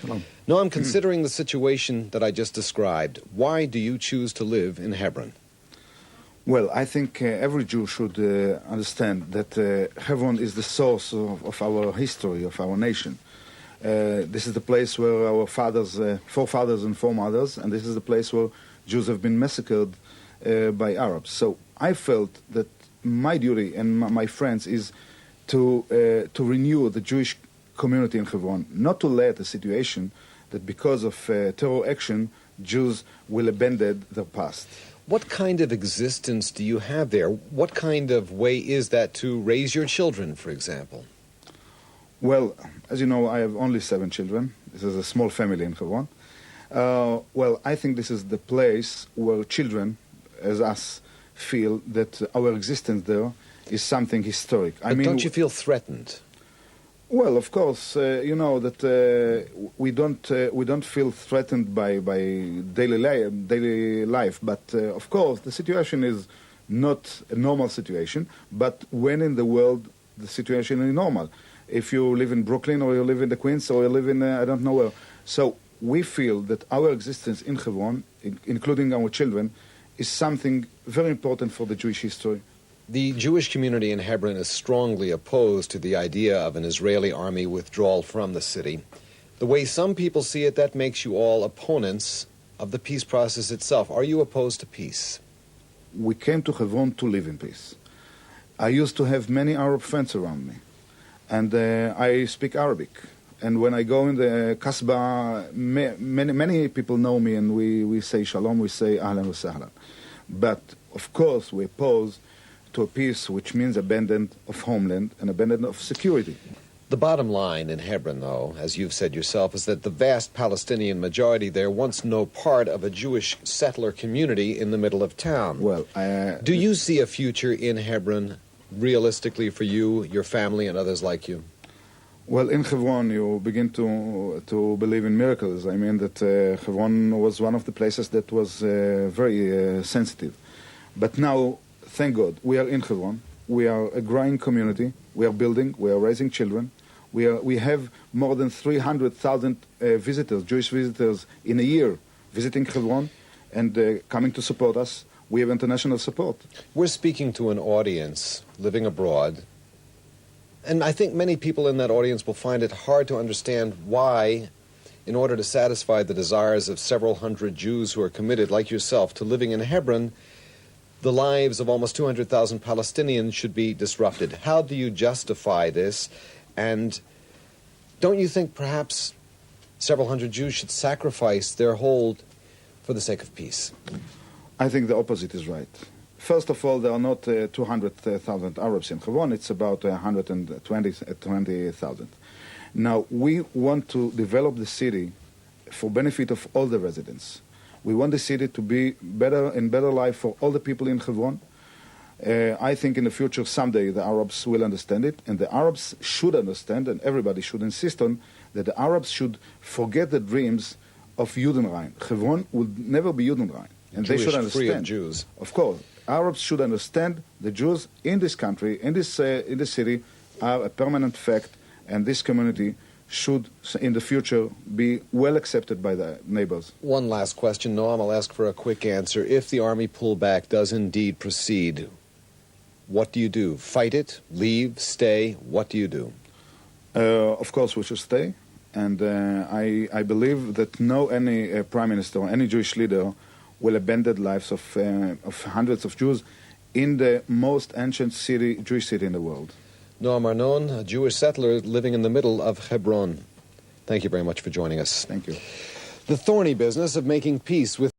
Shalom. Noam, considering the situation that I just described, why do you choose to live in Hebron? Well, I think every Jew should understand that Hebron is the source of our history, of our nation. This is the place where our fathers, forefathers and foremothers, and this is the place where Jews have been massacred by Arabs. So I felt that my duty and my friends is to renew the Jewish community in Hebron, not to let a situation that because of terror action, Jews will abandon their past. What kind of existence do you have there? What kind of way is that to raise your children, for example? Well, as you know, I have only 7 children. This is a small family in Hebron. Well, I think this is the place where children, as us, feel that our existence there is something historic. But don't you feel threatened? Well, of course, you know that we don't feel threatened by daily life, but of course the situation is not a normal situation. But when in the world the situation is normal, if you live in Brooklyn or you live in the Queens or you live in I don't know where, so we feel that our existence in Hebron, including our children, is something very important for the Jewish history. The Jewish community in Hebron is strongly opposed to the idea of an Israeli army withdrawal from the city. The way some people see it, that makes you all opponents of the peace process itself. Are you opposed to peace? We came to Hebron to live in peace. I used to have many Arab friends around me, and I speak Arabic. And when I go in the Kasbah, many people know me, and we say shalom, we say ahlan wa sahlan. But, of course, we oppose to a peace which means abandonment of homeland and abandonment of security. The bottom line in Hebron, though, as you've said yourself, is that the vast Palestinian majority there once no part of a Jewish settler community in the middle of town. Well, do you see a future in Hebron realistically for you, your family, and others like you? Well, in Hebron, you begin to believe in miracles. I mean that Hebron was one of the places that was very sensitive. But now, thank God, we are in Hebron. We are a growing community. We are building. We are raising children. We have more than 300,000 visitors, Jewish visitors, in a year visiting Hebron and coming to support us. We have international support. We're speaking to an audience living abroad, and I think many people in that audience will find it hard to understand why, in order to satisfy the desires of several hundred Jews who are committed, like yourself, to living in Hebron, the lives of almost 200,000 Palestinians should be disrupted. How do you justify this? And don't you think perhaps several hundred Jews should sacrifice their hold for the sake of peace? I think the opposite is right. First of all, there are not 200,000 Arabs in Hebron. It's about 120,000. Now, we want to develop the city for benefit of all the residents. We want the city to be better life for all the people in Hebron. I think in the future, someday, the Arabs will understand it, and the Arabs should understand, and everybody should insist on, that the Arabs should forget the dreams of Judenrein. Hebron will never be Judenrein, and Jewish, they should understand. free of Jews. Of course, Arabs should understand the Jews in this country, in this city, are a permanent fact, and this community should, in the future, be well accepted by the neighbors. One last question, Noam. I'll ask for a quick answer. If the army pullback does indeed proceed, what do you do? Fight it? Leave? Stay? What do you do? Of course, we should stay. And I believe that any prime minister or any Jewish leader will abandon the lives of hundreds of Jews in the most ancient Jewish city in the world. Noam Arnon, a Jewish settler living in the middle of Hebron. Thank you very much for joining us. Thank you. The thorny business of making peace with